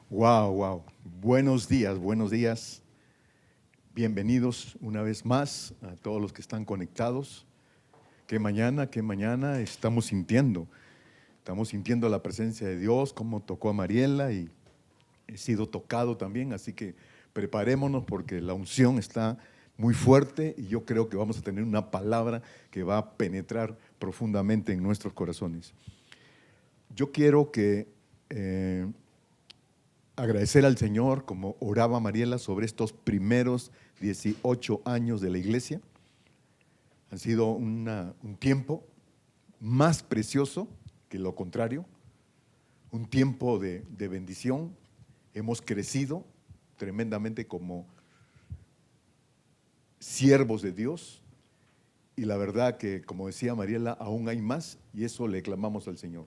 Wow, wow. Buenos días, buenos días. Bienvenidos una vez más a todos los que están conectados. Qué mañana estamos sintiendo. Estamos sintiendo la presencia de Dios, cómo tocó a Mariela y he sido tocado también, así que preparémonos porque la unción está muy fuerte y yo creo que vamos a tener una palabra que va a penetrar profundamente en nuestros corazones. Yo quiero que agradecer al Señor, como oraba Mariela, sobre estos primeros 18 años de la iglesia. Han sido un tiempo más precioso que lo contrario, un tiempo de bendición. Hemos crecido tremendamente como siervos de Dios y la verdad que, como decía Mariela, aún hay más y eso le clamamos al Señor.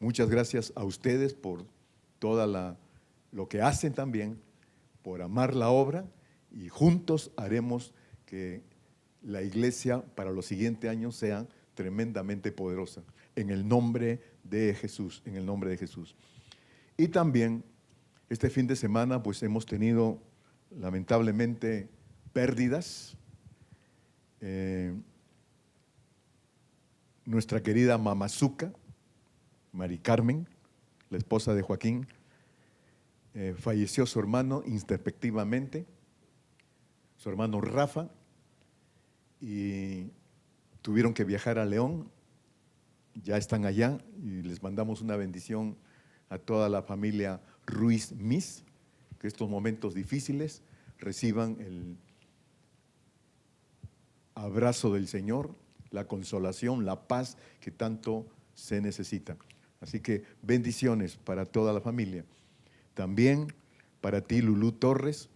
Muchas gracias a ustedes por toda lo que hacen también, por amar la obra y juntos haremos que la iglesia para los siguientes años sea tremendamente poderosa. En el nombre de Jesús, en el nombre de Jesús. Y también este fin de semana pues hemos tenido lamentablemente pérdidas. Nuestra querida Mamazuca, Mari Carmen, la esposa de Joaquín, falleció su hermano introspectivamente, su hermano Rafa, y tuvieron que viajar a León, ya están allá y les mandamos una bendición a toda la familia Ruiz Mis, que estos momentos difíciles reciban el abrazo del Señor, la consolación, la paz que tanto se necesita. Así que bendiciones para toda la familia. También para ti, Lulú Torres,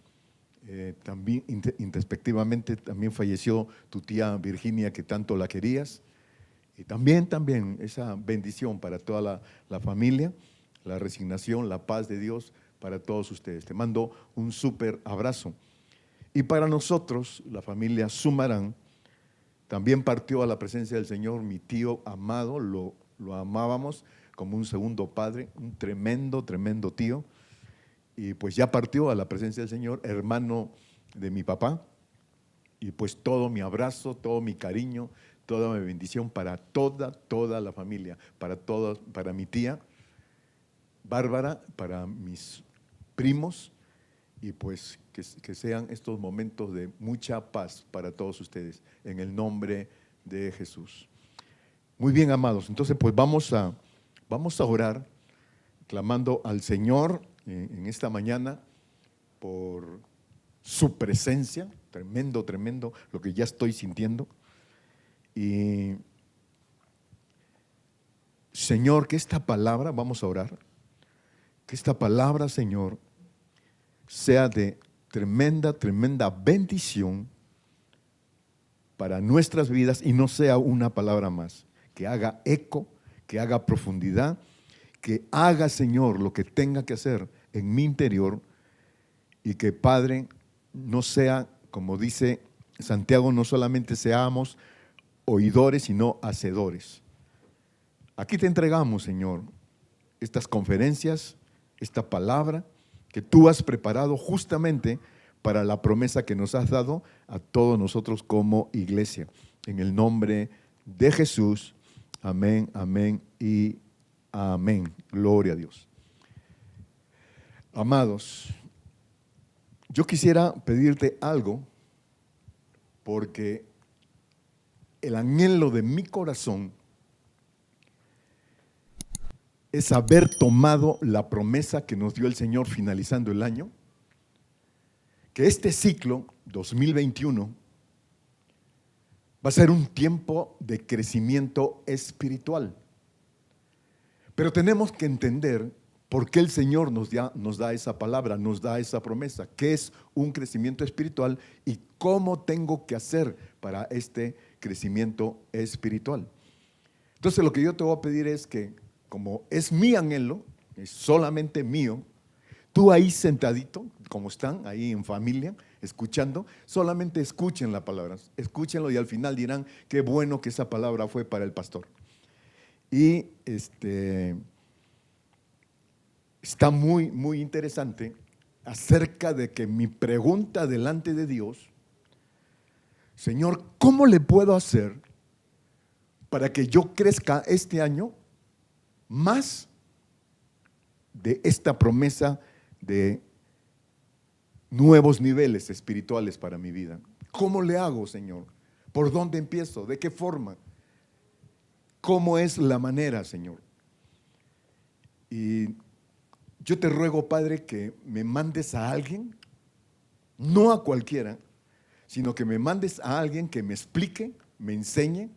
también introspectivamente también falleció tu tía Virginia, que tanto la querías. Y también esa bendición para toda la familia, la resignación, la paz de Dios para todos ustedes. Te mando un súper abrazo. Y para nosotros, la familia Sumarán, también partió a la presencia del Señor mi tío amado, lo amábamos como un segundo padre, un tremendo, tremendo tío. Y pues ya partió a la presencia del Señor, hermano de mi papá. Y pues todo mi abrazo, todo mi cariño, toda mi bendición para toda la familia, para mi tía Bárbara, para mis primos, y pues que sean estos momentos de mucha paz para todos ustedes, en el nombre de Jesús. Muy bien, amados, entonces pues vamos a orar, clamando al Señor en esta mañana por su presencia, tremendo, tremendo, lo que ya estoy sintiendo. Y Señor, que esta palabra, vamos a orar, que esta palabra, Señor, sea de tremenda, tremenda bendición para nuestras vidas y no sea una palabra más, que haga eco, que haga profundidad, que haga, Señor, lo que tenga que hacer en mi interior y que, Padre, no sea, como dice Santiago, no solamente seamos oidores, sino hacedores. Aquí te entregamos, Señor, estas conferencias, esta palabra que tú has preparado justamente para la promesa que nos has dado a todos nosotros como iglesia. En el nombre de Jesús, amén, amén y amén. Gloria a Dios. Amados, yo quisiera pedirte algo porque el anhelo de mi corazón es haber tomado la promesa que nos dio el Señor finalizando el año, que este ciclo 2021 va a ser un tiempo de crecimiento espiritual. Pero tenemos que entender por qué el Señor nos da esa palabra, nos da esa promesa, qué es un crecimiento espiritual y cómo tengo que hacer para este crecimiento espiritual. Entonces lo que yo te voy a pedir es que, como es mi anhelo, es solamente mío, tú ahí sentadito, como están, ahí en familia, escuchando, solamente escuchen la palabra, escúchenlo y al final dirán, qué bueno que esa palabra fue para el pastor. Y está muy, muy interesante acerca de que mi pregunta delante de Dios: Señor, ¿cómo le puedo hacer para que yo crezca este año más de esta promesa de nuevos niveles espirituales para mi vida? ¿Cómo le hago, Señor? ¿Por dónde empiezo? ¿De qué forma? ¿Cómo es la manera, Señor? Y yo te ruego, Padre, que me mandes a alguien, no a cualquiera, sino que me mandes a alguien que me explique, me enseñe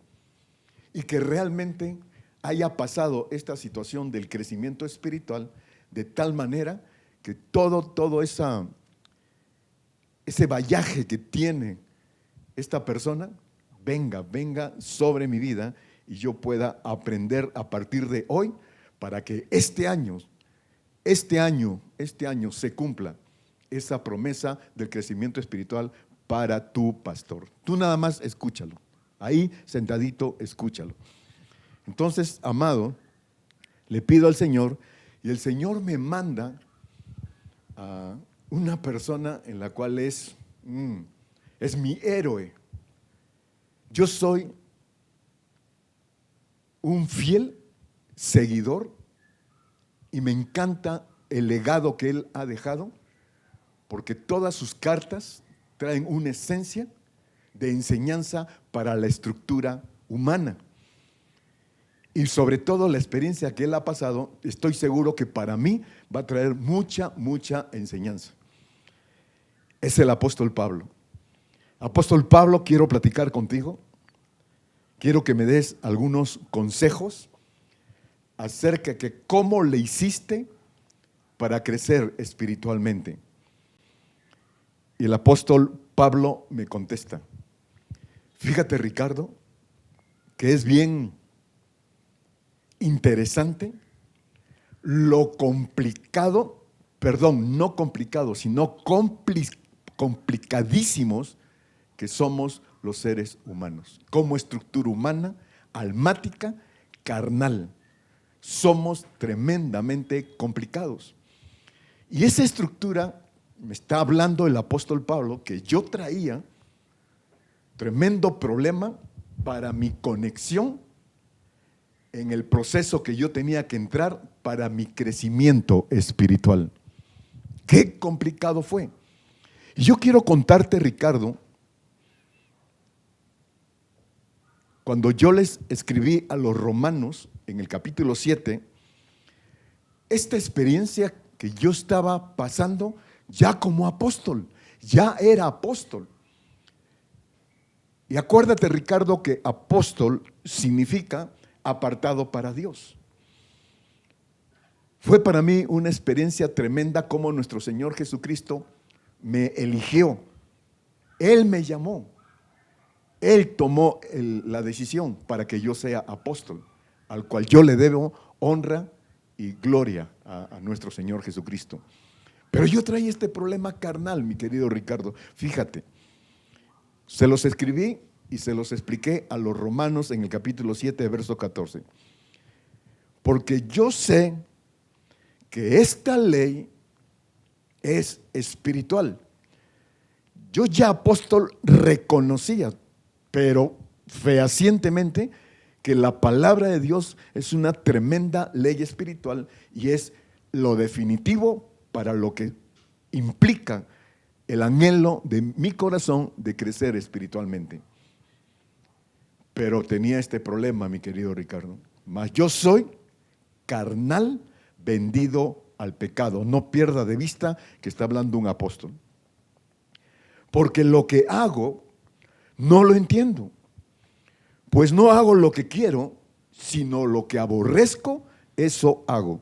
y que realmente haya pasado esta situación del crecimiento espiritual de tal manera que todo ese ballaje que tiene esta persona venga sobre mi vida y yo pueda aprender a partir de hoy para que este año se cumpla esa promesa del crecimiento espiritual para tu pastor. Tú nada más escúchalo, ahí sentadito escúchalo. Entonces, amado, le pido al Señor y el Señor me manda a una persona en la cual es mi héroe. Yo soy un fiel seguidor y me encanta el legado que él ha dejado, porque todas sus cartas traen una esencia de enseñanza para la estructura humana. Y sobre todo la experiencia que él ha pasado, estoy seguro que para mí va a traer mucha enseñanza. Es el apóstol Pablo. Apóstol Pablo, quiero platicar contigo. Quiero que me des algunos consejos acerca de cómo le hiciste para crecer espiritualmente. Y el apóstol Pablo me contesta: fíjate, Ricardo, que es bien interesante lo complicado, perdón, no complicado, sino complicadísimos que somos los seres humanos. Como estructura humana, almática, carnal, somos tremendamente complicados. Y esa estructura, me está hablando el apóstol Pablo, que yo traía tremendo problema para mi conexión en el proceso que yo tenía que entrar para mi crecimiento espiritual. Qué complicado fue. Y yo quiero contarte, Ricardo, cuando yo les escribí a los romanos en el capítulo 7, esta experiencia que yo estaba pasando ya como apóstol, ya era apóstol. Y acuérdate, Ricardo, que apóstol significa apartado para Dios. Fue para mí una experiencia tremenda como nuestro Señor Jesucristo me eligió. Él me llamó. Él tomó la decisión para que yo sea apóstol, al cual yo le debo honra y gloria a nuestro Señor Jesucristo. Pero yo traía este problema carnal, mi querido Ricardo. Fíjate, se los escribí y se los expliqué a los romanos en el capítulo 7, verso 14. Porque yo sé que esta ley es espiritual. Yo ya apóstol reconocía, pero fehacientemente, que la palabra de Dios es una tremenda ley espiritual y es lo definitivo para lo que implica el anhelo de mi corazón de crecer espiritualmente. Pero tenía este problema, mi querido Ricardo. Mas yo soy carnal, vendido al pecado. No pierda de vista que está hablando un apóstol. Porque lo que hago no lo entiendo. Pues no hago lo que quiero, sino lo que aborrezco, eso hago.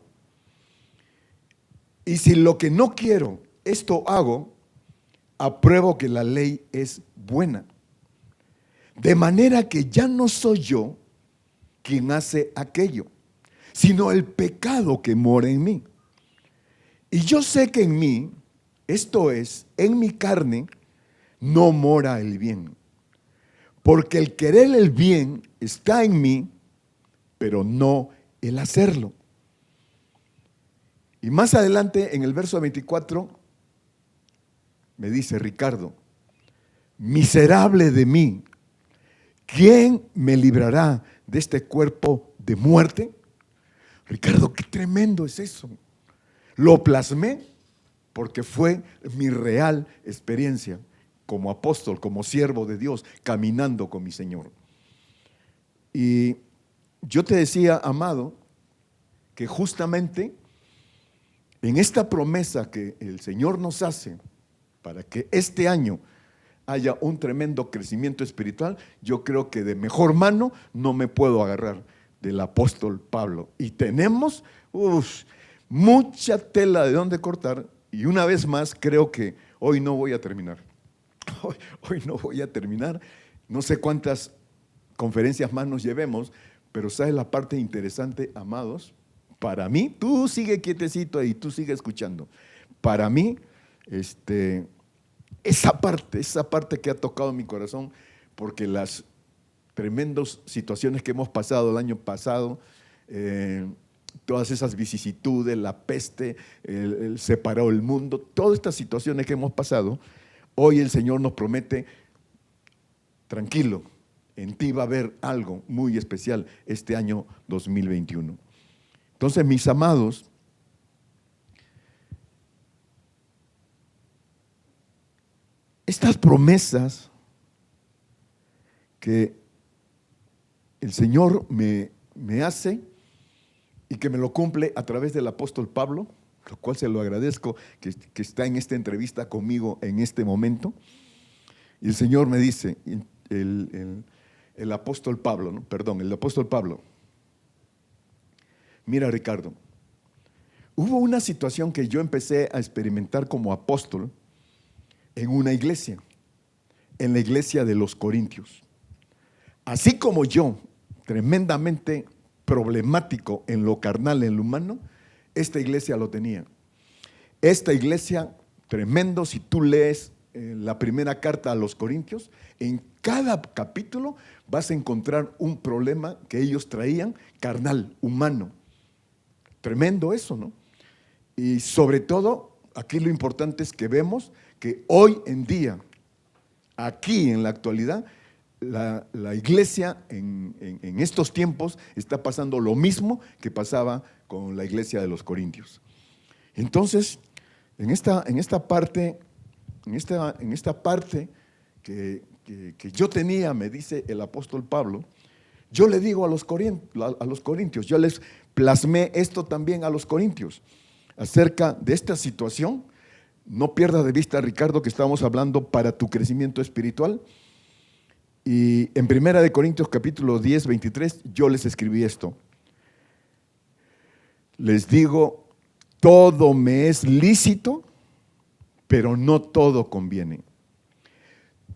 Y si lo que no quiero, esto hago, apruebo que la ley es buena. De manera que ya no soy yo quien hace aquello, sino el pecado que mora en mí. Y yo sé que en mí, esto es, en mi carne, no mora el bien. Porque el querer el bien está en mí, pero no el hacerlo. Y más adelante, en el verso 24, me dice: Ricardo, miserable de mí, ¿quién me librará de este cuerpo de muerte? Ricardo, qué tremendo es eso. Lo plasmé porque fue mi real experiencia como apóstol, como siervo de Dios, caminando con mi Señor. Y yo te decía, amado, que justamente en esta promesa que el Señor nos hace para que este año haya un tremendo crecimiento espiritual, yo creo que de mejor mano no me puedo agarrar del apóstol Pablo. Y tenemos mucha tela de donde cortar, y una vez más creo que hoy no voy a terminar. Hoy no voy a terminar. No sé cuántas conferencias más nos llevemos, pero ¿sabes la parte interesante, amados? Para mí, tú sigue quietecito ahí, tú sigue escuchando. Para mí, esa parte que ha tocado mi corazón, porque las tremendas situaciones que hemos pasado el año pasado, todas esas vicisitudes, la peste, el separó el mundo, todas estas situaciones que hemos pasado, hoy el Señor nos promete: tranquilo, en ti va a haber algo muy especial este año 2021. Entonces, mis amados, estas promesas que el Señor me hace y que me lo cumple a través del apóstol Pablo, lo cual se lo agradezco, que está en esta entrevista conmigo en este momento. Y el Señor me dice, el apóstol Pablo, ¿no? Perdón, el apóstol Pablo: mira, Ricardo, hubo una situación que yo empecé a experimentar como apóstol en una iglesia, en la iglesia de los Corintios. Así como yo, tremendamente problemático en lo carnal, en lo humano, esta iglesia lo tenía. Esta iglesia, tremendo, si tú lees la primera carta a los Corintios, en cada capítulo vas a encontrar un problema que ellos traían, carnal, humano. Tremendo eso, ¿no? Y sobre todo, aquí lo importante es que vemos que hoy en día, aquí en la actualidad, la iglesia en estos tiempos está pasando lo mismo que pasaba con la iglesia de los Corintios. Entonces, en esta parte que yo tenía, me dice el apóstol Pablo, yo le digo a los corintios, yo les plasmé esto también a los corintios, acerca de esta situación. No pierdas de vista, Ricardo, que estamos hablando para tu crecimiento espiritual. Y en 1 Corintios capítulo 10, 23, yo les escribí esto. Les digo, todo me es lícito, pero no todo conviene.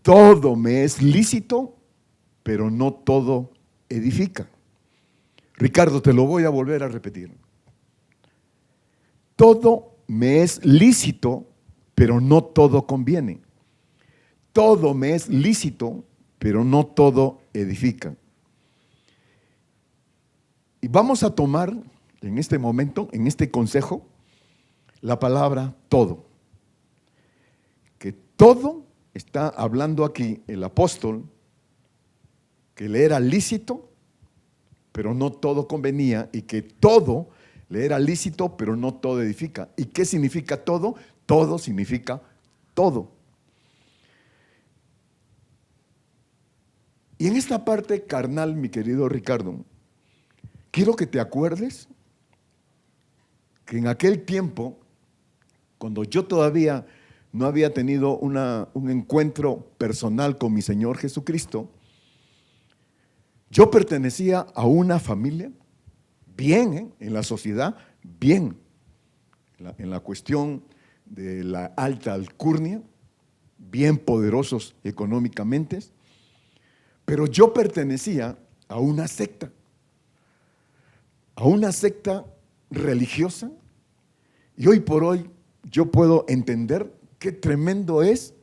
Todo me es lícito, pero no todo edifica. Ricardo, te lo voy a volver a repetir. Todo me es lícito, pero no todo conviene. Todo me es lícito, pero no todo edifica. Y vamos a tomar en este momento, en este consejo, la palabra todo. Que todo está hablando aquí el apóstol, que le era lícito, pero no todo convenía, y que todo le era lícito, pero no todo edifica. ¿Y qué significa todo? Todo significa todo. Y en esta parte carnal, mi querido Ricardo, quiero que te acuerdes que en aquel tiempo, cuando yo todavía no había tenido un encuentro personal con mi Señor Jesucristo, yo pertenecía a una familia bien, en la sociedad, bien, en la cuestión de la alta alcurnia, bien poderosos económicamente, pero yo pertenecía a una secta religiosa, y hoy por hoy yo puedo entender qué tremendo es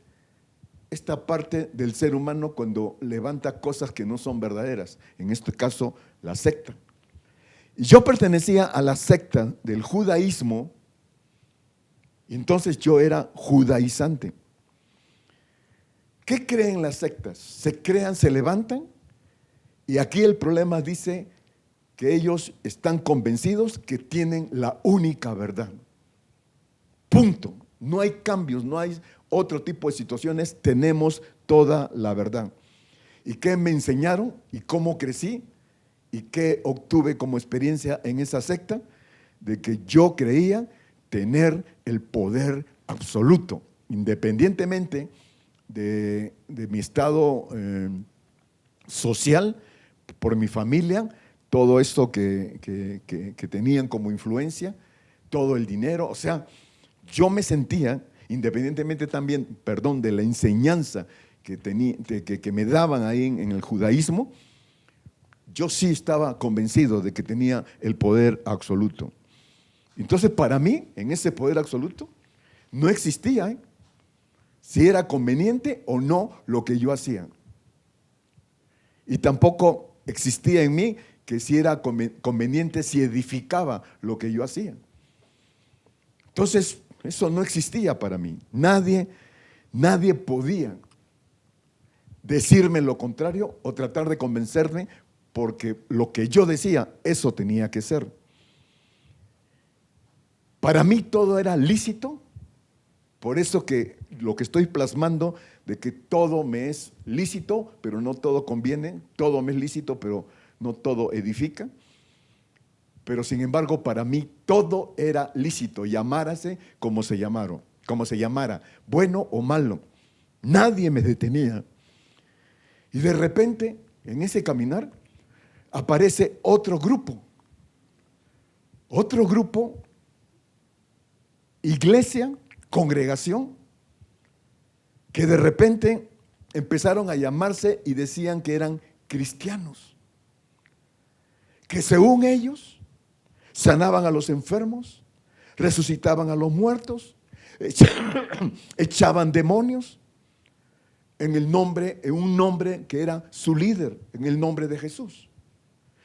esta parte del ser humano cuando levanta cosas que no son verdaderas, en este caso la secta. Y yo pertenecía a la secta del judaísmo, Entonces yo era judaizante. ¿Qué creen las sectas? Se crean, se levantan, y aquí el problema dice que ellos están convencidos que tienen la única verdad. Punto. No hay cambios, no hay otro tipo de situaciones, tenemos toda la verdad. ¿Y qué me enseñaron? ¿Y cómo crecí? ¿Y qué obtuve como experiencia en esa secta? De que yo creía tener el poder absoluto, independientemente de mi estado social, por mi familia, todo esto que tenían como influencia, todo el dinero. O sea, yo me sentía, independientemente también, perdón, de la enseñanza que me daban ahí en el judaísmo, yo sí estaba convencido de que tenía el poder absoluto. Entonces, para mí, en ese poder absoluto, no existía si era conveniente o no lo que yo hacía. Y tampoco existía en mí que si era conveniente, si edificaba lo que yo hacía. Entonces, eso no existía para mí. Nadie podía decirme lo contrario o tratar de convencerme, porque lo que yo decía, eso tenía que ser. Para mí todo era lícito, por eso que lo que estoy plasmando de que todo me es lícito, pero no todo conviene, todo me es lícito, pero no todo edifica. Pero sin embargo, para mí todo era lícito, llamárase como se llamara, bueno o malo. Nadie me detenía. Y de repente, en ese caminar, aparece otro grupo, iglesia, congregación, que de repente empezaron a llamarse y decían que eran cristianos, que según ellos sanaban a los enfermos, resucitaban a los muertos, echaban demonios en un nombre que era su líder, en el nombre de Jesús.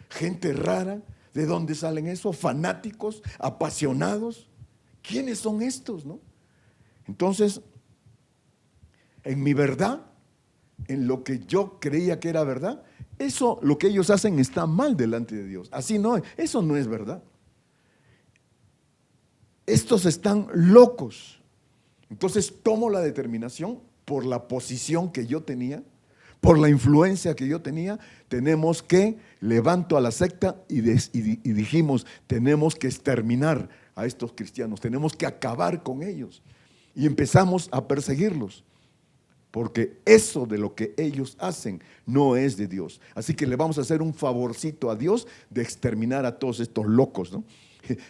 Gente rara, ¿de dónde salen esos? Fanáticos, apasionados. ¿Quiénes son estos, no? Entonces, en mi verdad, en lo que yo creía que era verdad, eso, lo que ellos hacen está mal delante de Dios. Así no es, eso no es verdad. Estos están locos. Entonces tomo la determinación, por la posición que yo tenía, por la influencia que yo tenía, tenemos que levanto a la secta y dijimos, tenemos que exterminar a estos cristianos, tenemos que acabar con ellos. Y empezamos a perseguirlos, porque eso de lo que ellos hacen no es de Dios. Así que le vamos a hacer un favorcito a Dios de exterminar a todos estos locos, ¿no?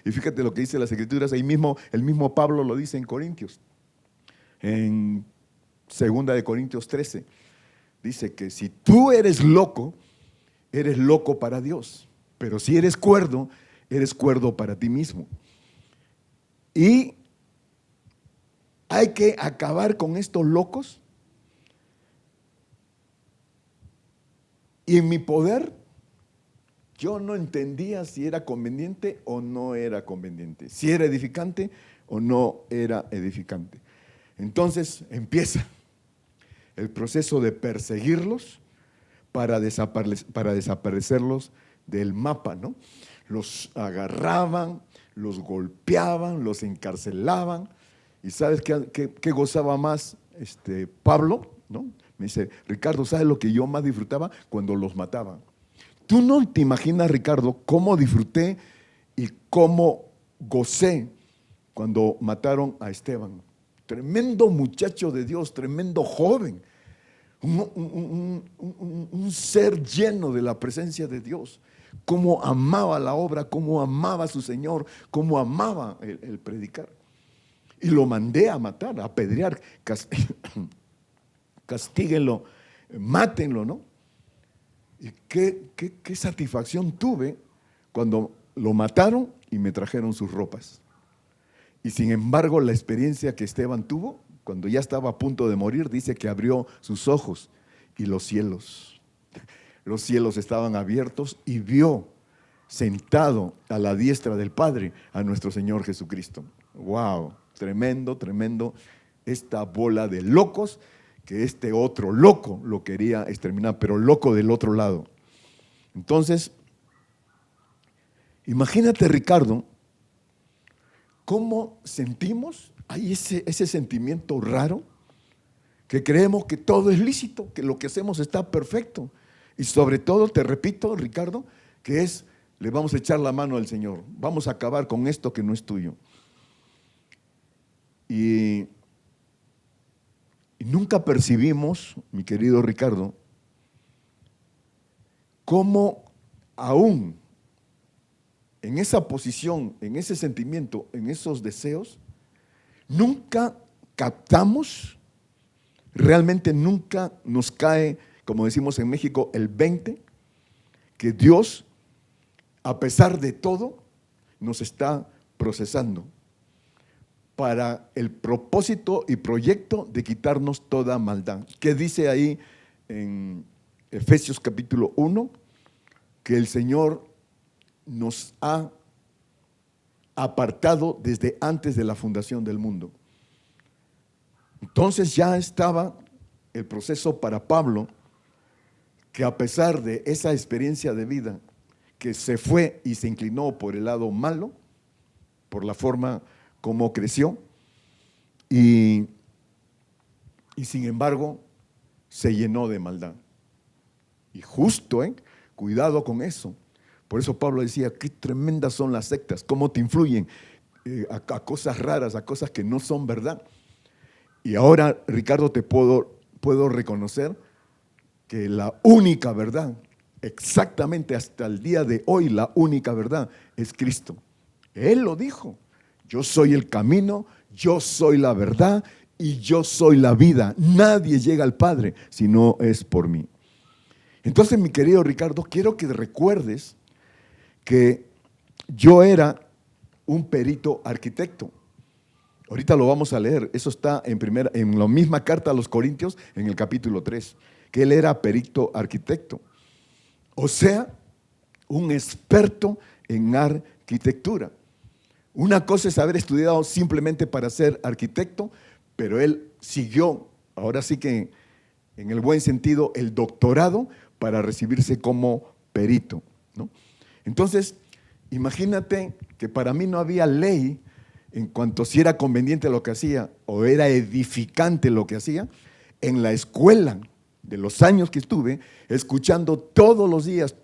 Y fíjate lo que dice las Escrituras, ahí mismo, el mismo Pablo lo dice en Corintios, en 2 Corintios 13, dice que si tú eres loco para Dios, pero si eres cuerdo para ti mismo. Y hay que acabar con estos locos. Y en mi poder, yo no entendía si era conveniente o no era conveniente, si era edificante o no era edificante. Entonces empieza el proceso de perseguirlos para desaparecerlos del mapa, ¿no? Los agarraban, los golpeaban, los encarcelaban. ¿Y sabes qué gozaba más Pablo, ¿no? Me dice, Ricardo, ¿sabes lo que yo más disfrutaba? Cuando los mataban. Tú no te imaginas, Ricardo, cómo disfruté y cómo gocé cuando mataron a Esteban. Tremendo muchacho de Dios, tremendo joven, un ser lleno de la presencia de Dios. Cómo amaba la obra, cómo amaba a su Señor, cómo amaba el predicar. Y lo mandé a matar, a apedrear, castíguenlo, mátenlo, ¿no? Y qué satisfacción tuve cuando lo mataron y me trajeron sus ropas. Y sin embargo, la experiencia que Esteban tuvo, cuando ya estaba a punto de morir, dice que abrió sus ojos y los cielos estaban abiertos y vio sentado a la diestra del Padre a nuestro Señor Jesucristo. ¡Wow! tremendo, tremendo, esta bola de locos, que este otro loco lo quería exterminar, pero loco del otro lado. Entonces, imagínate, Ricardo, cómo sentimos, hay ese sentimiento raro, que creemos que todo es lícito, que lo que hacemos está perfecto. Y sobre todo, te repito, Ricardo, que le vamos a echar la mano al Señor, vamos a acabar con esto que no es tuyo. Y nunca percibimos, mi querido Ricardo, cómo aún en esa posición, en ese sentimiento, en esos deseos, nunca captamos, realmente nunca nos cae, como decimos en México, el 20, que Dios, a pesar de todo, nos está procesando para el propósito y proyecto de quitarnos toda maldad. ¿Qué dice ahí en Efesios capítulo 1? Que el Señor nos ha apartado desde antes de la fundación del mundo. Entonces ya estaba el proceso para Pablo, que a pesar de esa experiencia de vida, que se fue y se inclinó por el lado malo, por la forma como creció, y sin embargo se llenó de maldad. Y justo, cuidado con eso. Por eso Pablo decía, qué tremendas son las sectas, cómo te influyen a cosas raras, a cosas que no son verdad. Y ahora, Ricardo, te puedo reconocer que la única verdad, exactamente hasta el día de hoy, la única verdad es Cristo. Él lo dijo, yo soy el camino, yo soy la verdad y yo soy la vida. Nadie llega al Padre si no es por mí. Entonces, mi querido Ricardo, quiero que recuerdes que yo era un perito arquitecto. Ahorita lo vamos a leer, eso está en la misma carta a los Corintios, en el capítulo 3, que él era perito arquitecto. O sea, un experto en arquitectura. Una cosa es haber estudiado simplemente para ser arquitecto, pero él siguió, ahora sí que en el buen sentido, el doctorado para recibirse como perito, ¿no? Entonces, imagínate que para mí no había ley en cuanto si era conveniente lo que hacía o era edificante lo que hacía. En la escuela de los años que estuve, escuchando todos los días,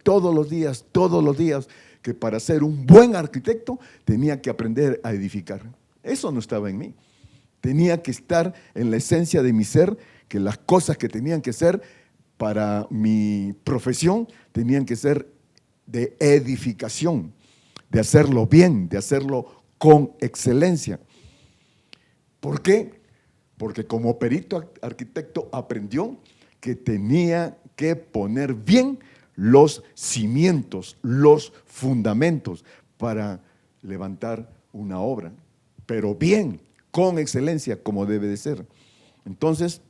que para ser un buen arquitecto tenía que aprender a edificar. Eso no estaba en mí. Tenía que estar en la esencia de mi ser, que las cosas que tenían que ser para mi profesión tenían que ser de edificación, de hacerlo bien, de hacerlo con excelencia. ¿Por qué? Porque como perito arquitecto aprendió que tenía que poner bien los cimientos, los fundamentos para levantar una obra, pero bien, con excelencia, como debe de ser. Entonces,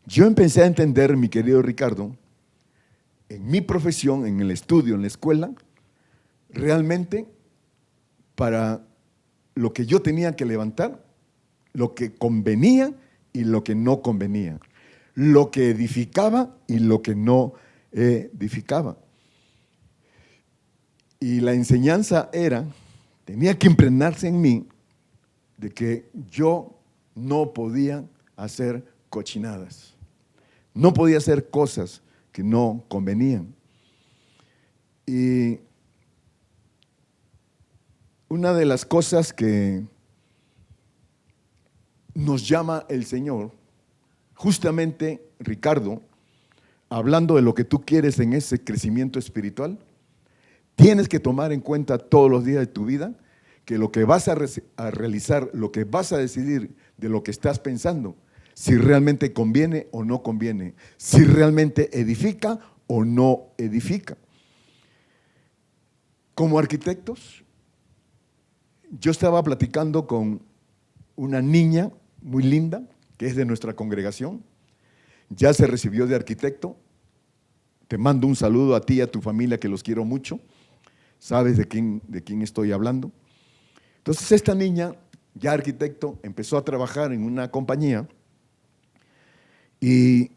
yo empecé a entender, mi querido Ricardo, en mi profesión, en el estudio, en la escuela, realmente para lo que yo tenía que levantar, lo que convenía y lo que no convenía, lo que edificaba y lo que no edificaba. Y la enseñanza tenía que impregnarse en mí de que yo no podía hacer cochinadas, no podía hacer cosas que no convenían. Y una de las cosas que nos llama el Señor, justamente, Ricardo, hablando de lo que tú quieres en ese crecimiento espiritual, tienes que tomar en cuenta todos los días de tu vida que lo que vas a realizar, lo que vas a decidir de lo que estás pensando, si realmente conviene o no conviene, si realmente edifica o no edifica. Como arquitectos, yo estaba platicando con una niña muy linda, que es de nuestra congregación, ya se recibió de arquitecto. Te mando un saludo a ti y a tu familia, que los quiero mucho. Sabes de quién estoy hablando. Entonces esta niña, ya arquitecto, empezó a trabajar en una compañía y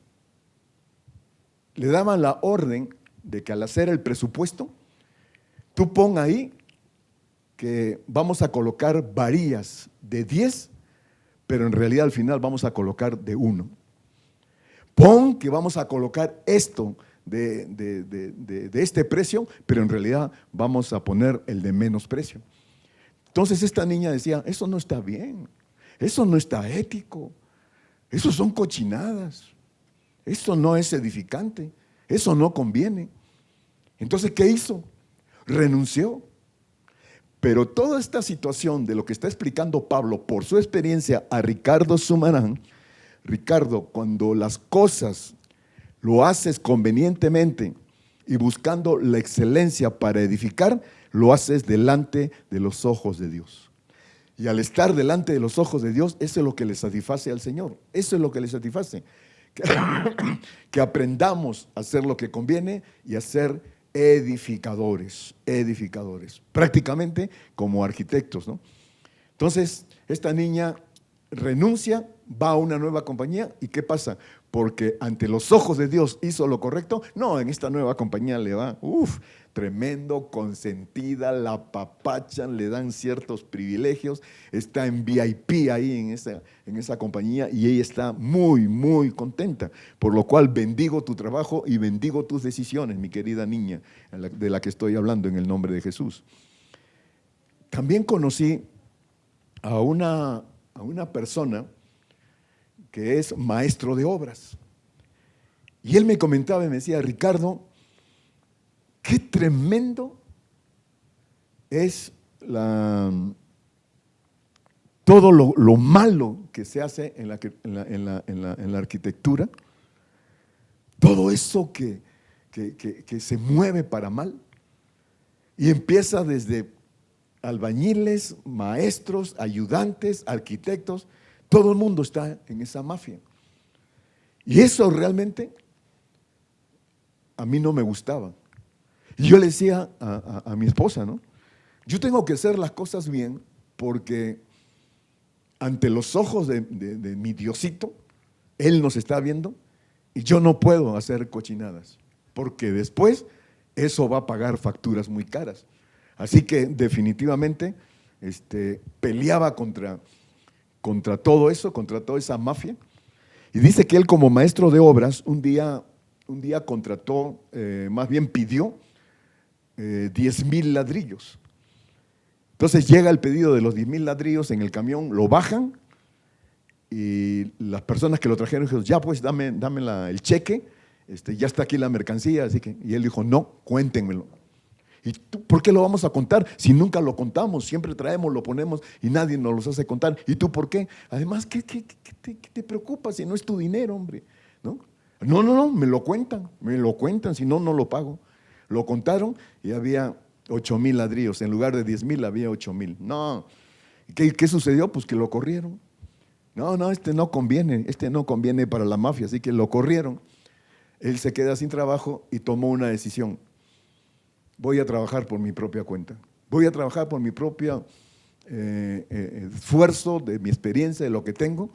le daban la orden de que al hacer el presupuesto, tú pon ahí que vamos a colocar varillas de 10, pero en realidad al final vamos a colocar de 1. Pon que vamos a colocar esto de este precio, pero en realidad vamos a poner el de menos precio. Entonces esta niña decía, eso no está bien, eso no está ético, eso son cochinadas, eso no es edificante, eso no conviene. Entonces, ¿qué hizo? Renunció. Pero toda esta situación de lo que está explicando Pablo por su experiencia a Ricardo Sumarán, Ricardo, cuando las cosas lo haces convenientemente y buscando la excelencia para edificar, lo haces delante de los ojos de Dios. Y al estar delante de los ojos de Dios, eso es lo que le satisface al Señor. Eso es lo que le satisface. Que aprendamos a hacer lo que conviene y a ser edificadores, prácticamente como arquitectos, ¿no? Entonces, esta niña renuncia, va a una nueva compañía, ¿y qué pasa? Porque ante los ojos de Dios hizo lo correcto. No, en esta nueva compañía le va, tremendo, consentida, la apapachan, le dan ciertos privilegios, está en VIP ahí en esa compañía y ella está muy, muy contenta, por lo cual bendigo tu trabajo y bendigo tus decisiones, mi querida niña, de la que estoy hablando en el nombre de Jesús. También conocí a una persona que es maestro de obras. Y él me comentaba y me decía, Ricardo, qué tremendo es todo lo malo que se hace en la arquitectura, todo eso que se mueve para mal, y empieza desde albañiles, maestros, ayudantes, arquitectos, todo el mundo está en esa mafia. Y eso realmente a mí no me gustaba. Y yo le decía a mi esposa, ¿no? Yo tengo que hacer las cosas bien porque ante los ojos de mi Diosito, Él nos está viendo y yo no puedo hacer cochinadas porque después eso va a pagar facturas muy caras. Así que definitivamente peleaba contra todo eso, contra toda esa mafia. Y dice que él como maestro de obras un día contrató, más bien pidió 10,000 ladrillos. Entonces llega el pedido de los 10,000 ladrillos en el camión, lo bajan y las personas que lo trajeron dijeron, ya pues dame el cheque, ya está aquí la mercancía. Así que, y él dijo, no, cuéntenmelo. ¿Y tú por qué lo vamos a contar si nunca lo contamos? Siempre traemos, lo ponemos y nadie nos los hace contar. ¿Y tú por qué? Además, ¿qué te preocupa si no es tu dinero, hombre? No, me lo cuentan, si no, no lo pago. Lo contaron y había 8,000 ladrillos, en lugar de 10,000 había 8,000. No, ¿qué sucedió? Pues que lo corrieron. No, no conviene para la mafia, así que lo corrieron. Él se queda sin trabajo y tomó una decisión. Voy a trabajar por mi propia cuenta. Voy a trabajar por mi propio esfuerzo, de mi experiencia, de lo que tengo.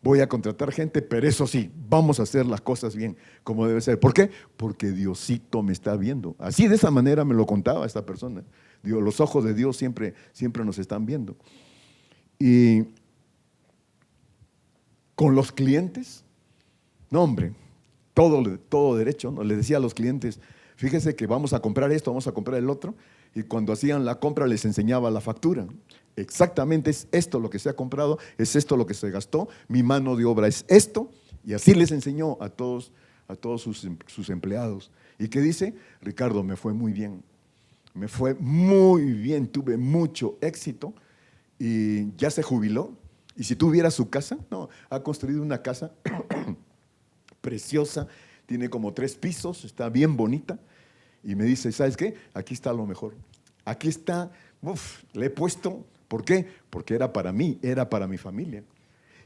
Voy a contratar gente, pero eso sí, vamos a hacer las cosas bien, como debe ser. ¿Por qué? Porque Diosito me está viendo. Así, de esa manera me lo contaba esta persona. Digo, los ojos de Dios siempre nos están viendo. Y con los clientes, no, hombre, todo derecho, ¿no? Les decía a los clientes, fíjese que vamos a comprar esto, vamos a comprar el otro, y cuando hacían la compra les enseñaba la factura. Exactamente es esto lo que se ha comprado, es esto lo que se gastó, mi mano de obra es esto, y así les enseñó a todos sus empleados. ¿Y qué dice? Ricardo, me fue muy bien, tuve mucho éxito y ya se jubiló. Y si tú vieras su casa, no, ha construido una casa preciosa, tiene como 3 pisos, está bien bonita. Y me dice, ¿sabes qué? Aquí está lo mejor. Aquí está, le he puesto, ¿por qué? Porque era para mí, era para mi familia.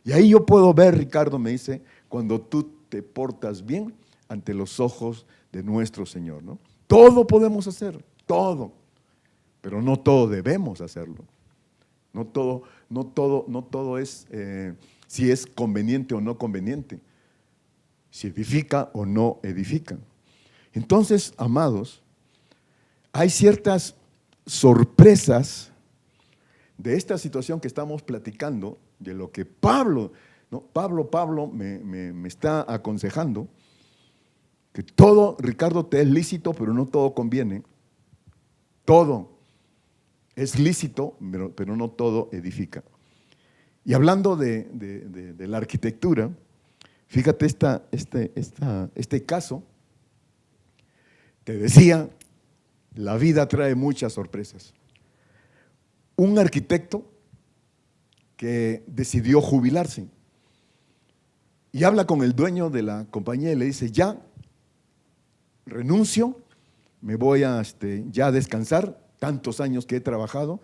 Y ahí yo puedo ver, Ricardo, me dice, cuando tú te portas bien ante los ojos de nuestro Señor, ¿no? Todo podemos hacer, todo, pero no todo debemos hacerlo. No todo es si es conveniente o no conveniente, si edifica o no edifica. Entonces, amados, hay ciertas sorpresas de esta situación que estamos platicando, de lo que Pablo, ¿no? Pablo me está aconsejando que todo, Ricardo, te es lícito, pero no todo conviene. Todo es lícito, pero no todo edifica. Y hablando de la arquitectura, fíjate este caso. Te decía, la vida trae muchas sorpresas. Un arquitecto que decidió jubilarse y habla con el dueño de la compañía y le dice, ya renuncio, me voy a ya a descansar, tantos años que he trabajado,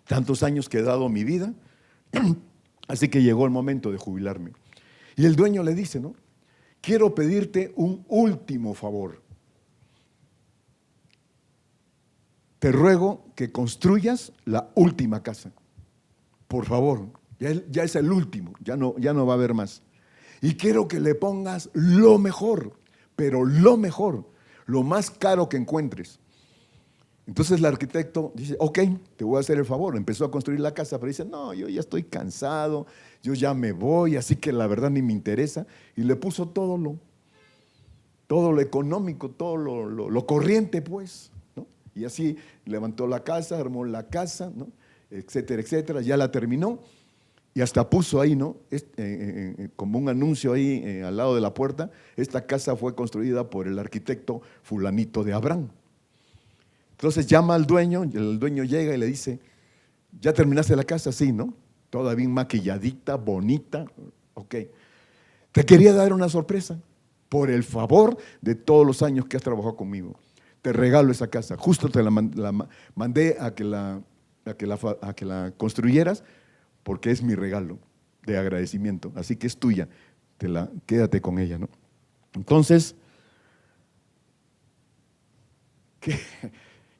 tantos años que he dado mi vida, así que llegó el momento de jubilarme. Y el dueño le dice, ¿no? Quiero pedirte un último favor. Te ruego que construyas la última casa. Por favor, ya es el último, ya no va a haber más. Y quiero que le pongas lo mejor, pero lo mejor, lo más caro que encuentres. Entonces el arquitecto dice, ok, te voy a hacer el favor. Empezó a construir la casa, pero dice, no, yo ya estoy cansado, yo ya me voy, así que la verdad ni me interesa. Y le puso todo lo económico, todo lo corriente, pues, ¿no? Y así levantó la casa, armó la casa, ¿no? Etcétera, etcétera, ya la terminó. Y hasta puso ahí, ¿no? Como un anuncio ahí al lado de la puerta, esta casa fue construida por el arquitecto fulanito de Abraham. Entonces llama al dueño, el dueño llega y le dice, ¿ya terminaste la casa? Sí, ¿no? Toda bien maquilladita, bonita, ok. Te quería dar una sorpresa, por el favor de todos los años que has trabajado conmigo. Te regalo esa casa, justo te la mandé a que la construyeras, porque es mi regalo de agradecimiento, así que es tuya, quédate con ella, ¿no? Entonces,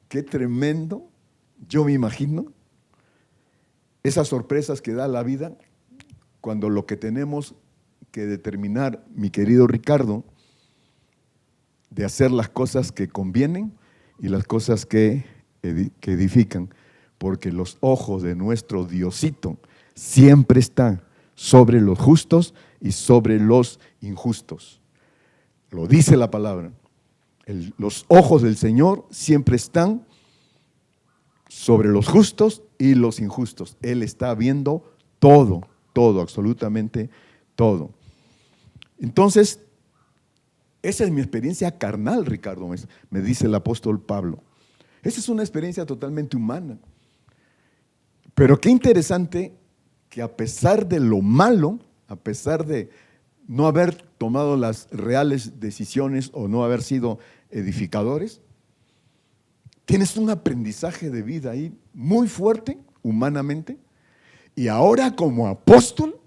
qué tremendo, yo me imagino, esas sorpresas que da la vida cuando lo que tenemos que determinar, mi querido Ricardo, de hacer las cosas que convienen y las cosas que edifican, porque los ojos de nuestro Diosito siempre están sobre los justos y sobre los injustos. Lo dice la palabra. Los ojos del Señor siempre están sobre los justos y los injustos. Él está viendo todo, absolutamente todo. Entonces, esa es mi experiencia carnal, Ricardo, me dice el apóstol Pablo. Esa es una experiencia totalmente humana. Pero qué interesante que a pesar de lo malo, a pesar de no haber tomado las reales decisiones o no haber sido edificadores, tienes un aprendizaje de vida ahí muy fuerte, humanamente, y ahora como apóstol,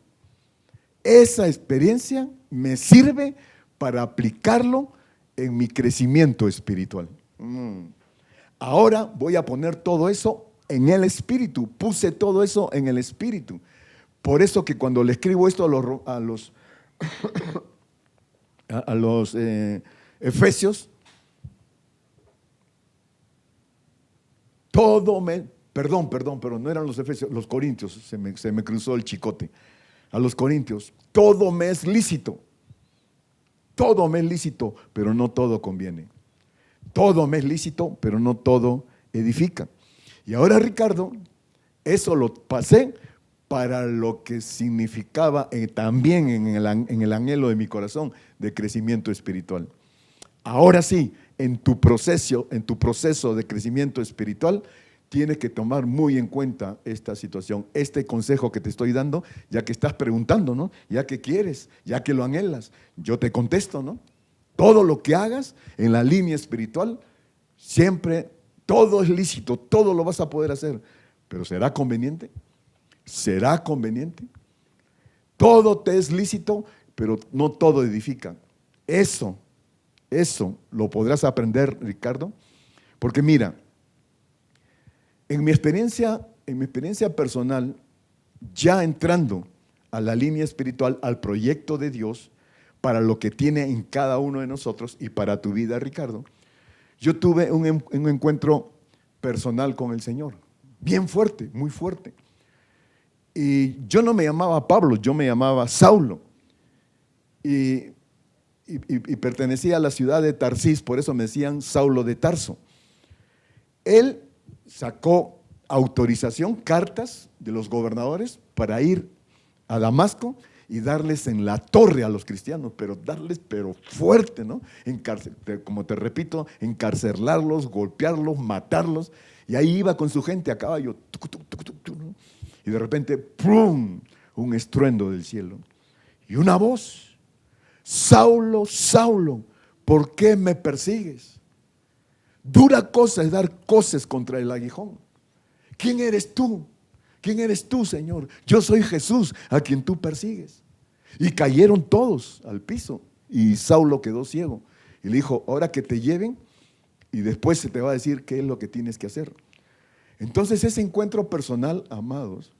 esa experiencia me sirve para aplicarlo en mi crecimiento espiritual. Ahora voy a poner todo eso en el Espíritu, puse todo eso en el Espíritu. Por eso que cuando le escribo esto a los Efesios, perdón, no eran los Efesios, los Corintios, se me cruzó el chicote. A los Corintios, todo me es lícito, pero no todo conviene. Todo me es lícito, pero no todo edifica. Y ahora, Ricardo, eso lo pasé para lo que significaba también en el anhelo de mi corazón de crecimiento espiritual. Ahora sí, en tu proceso de crecimiento espiritual, tienes que tomar muy en cuenta esta situación, este consejo que te estoy dando, ya que estás preguntando, ¿no? Ya que quieres, ya que lo anhelas, yo te contesto, ¿no? Todo lo que hagas en la línea espiritual, siempre, todo es lícito, todo lo vas a poder hacer, pero ¿será conveniente? ¿Será conveniente? Todo te es lícito, pero no todo edifica. Eso lo podrás aprender, Ricardo, porque mira, En mi experiencia personal, ya entrando a la línea espiritual, al proyecto de Dios, para lo que tiene en cada uno de nosotros y para tu vida, Ricardo, yo tuve un encuentro personal con el Señor, bien fuerte, muy fuerte. Y yo no me llamaba Pablo, yo me llamaba Saulo. Y pertenecía a la ciudad de Tarsis, por eso me decían Saulo de Tarso. Él sacó autorización, cartas de los gobernadores para ir a Damasco y darles en la torre a los cristianos, pero darles fuerte, ¿no? Como te repito, encarcelarlos, golpearlos, matarlos. Y ahí iba con su gente a caballo, ¿no? Y de repente, ¡prum!, un estruendo del cielo. Y una voz: Saulo, Saulo, ¿por qué me persigues? Dura cosa es dar coces contra el aguijón. ¿Quién eres tú? ¿Quién eres tú, Señor? Yo soy Jesús, a quien tú persigues. Y cayeron todos al piso y Saulo quedó ciego. Y le dijo: ahora que te lleven y después se te va a decir qué es lo que tienes que hacer. Entonces ese encuentro personal, amados,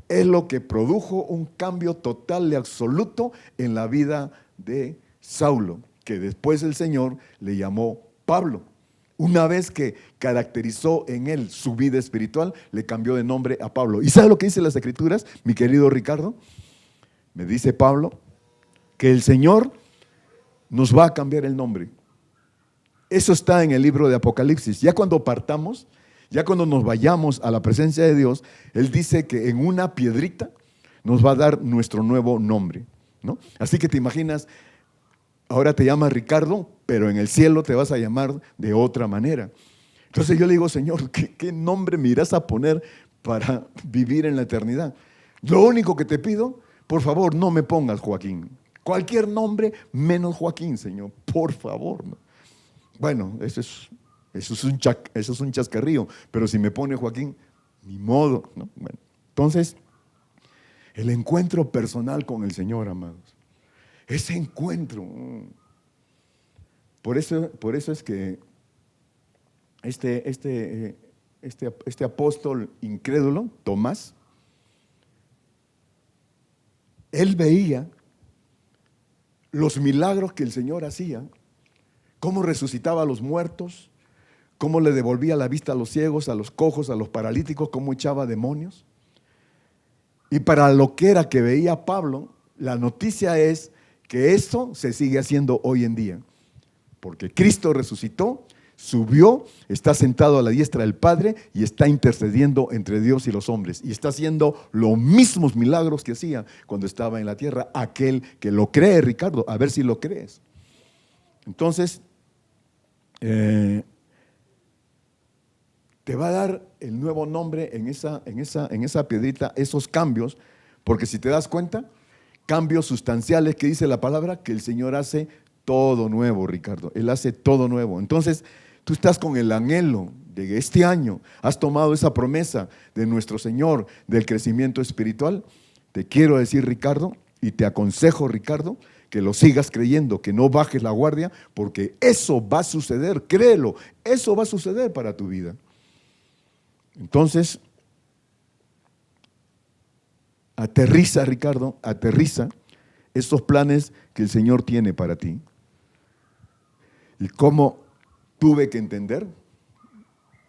es lo que produjo un cambio total y absoluto en la vida de Saulo, que después el Señor le llamó Pablo. Una vez que caracterizó en él su vida espiritual, le cambió de nombre a Pablo. ¿Y sabe lo que dice las Escrituras, mi querido Ricardo? Me dice Pablo que el Señor nos va a cambiar el nombre. Eso está en el libro de Apocalipsis. Ya cuando partamos, ya cuando nos vayamos a la presencia de Dios, Él dice que en una piedrita nos va a dar nuestro nuevo nombre, ¿no? Así que te imaginas, ahora te llamas Ricardo, pero en el cielo te vas a llamar de otra manera. Entonces yo le digo: Señor, ¿qué nombre me irás a poner para vivir en la eternidad? Lo único que te pido, por favor, no me pongas Joaquín. Cualquier nombre menos Joaquín, Señor, por favor, ¿no? Bueno, eso es un chascarrío, pero si me pone Joaquín, ni modo, ¿no? Bueno, entonces, el encuentro personal con el Señor, amados, ese encuentro, por eso es que este apóstol incrédulo, Tomás, él veía los milagros que el Señor hacía, cómo resucitaba a los muertos, cómo le devolvía la vista a los ciegos, a los cojos, a los paralíticos, cómo echaba demonios. Y para lo que era que veía Pablo, la noticia es que esto se sigue haciendo hoy en día, porque Cristo resucitó, subió, está sentado a la diestra del Padre y está intercediendo entre Dios y los hombres, y está haciendo los mismos milagros que hacía cuando estaba en la tierra. Aquel que lo cree, Ricardo, a ver si lo crees. Entonces, te va a dar el nuevo nombre en esa piedrita, esos cambios, porque si te das cuenta, cambios sustanciales que dice la palabra, que el Señor hace todo nuevo, Ricardo. Él hace todo nuevo. Entonces, tú estás con el anhelo de este año, has tomado esa promesa de nuestro Señor del crecimiento espiritual. Te quiero decir, Ricardo, y te aconsejo, Ricardo, que lo sigas creyendo, que no bajes la guardia, porque eso va a suceder, créelo, eso va a suceder para tu vida. Entonces, aterriza, Ricardo, aterriza esos planes que el Señor tiene para ti. ¿Y cómo tuve que entender,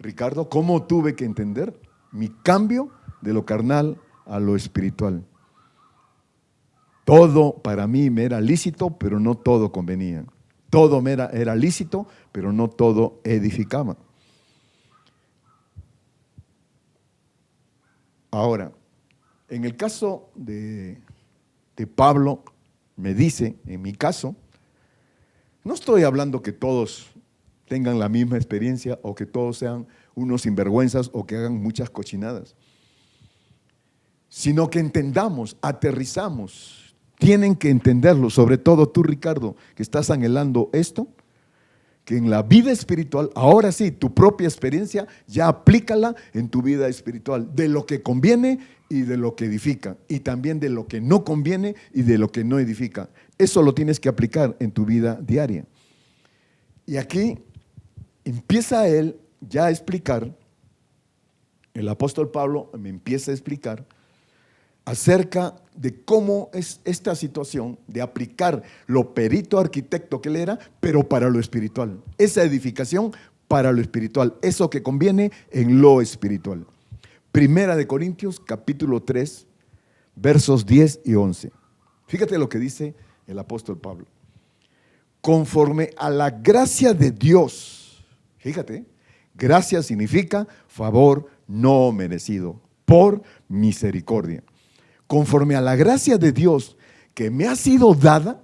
Ricardo? ¿Cómo tuve que entender mi cambio de lo carnal a lo espiritual? Todo para mí me era lícito, pero no todo convenía. Todo me era lícito, pero no todo edificaba. Ahora, en el caso de Pablo, me dice, en mi caso, no estoy hablando que todos tengan la misma experiencia o que todos sean unos sinvergüenzas o que hagan muchas cochinadas, sino que entendamos, aterrizamos. Tienen que entenderlo, sobre todo tú, Ricardo, que estás anhelando esto, que en la vida espiritual, ahora sí, tu propia experiencia, ya aplícala en tu vida espiritual, de lo que conviene y de lo que edifica, y también de lo que no conviene y de lo que no edifica. Eso lo tienes que aplicar en tu vida diaria. Y aquí empieza él ya a explicar el apóstol Pablo me empieza a explicar acerca de cómo es esta situación de aplicar lo perito arquitecto que él era, pero para lo espiritual. Esa edificación para lo espiritual, eso que conviene en lo espiritual. Primera de Corintios, capítulo 3, versos 10 y 11. Fíjate lo que dice el apóstol Pablo. Conforme a la gracia de Dios, fíjate, gracia significa favor no merecido, por misericordia. Conforme a la gracia de Dios que me ha sido dada,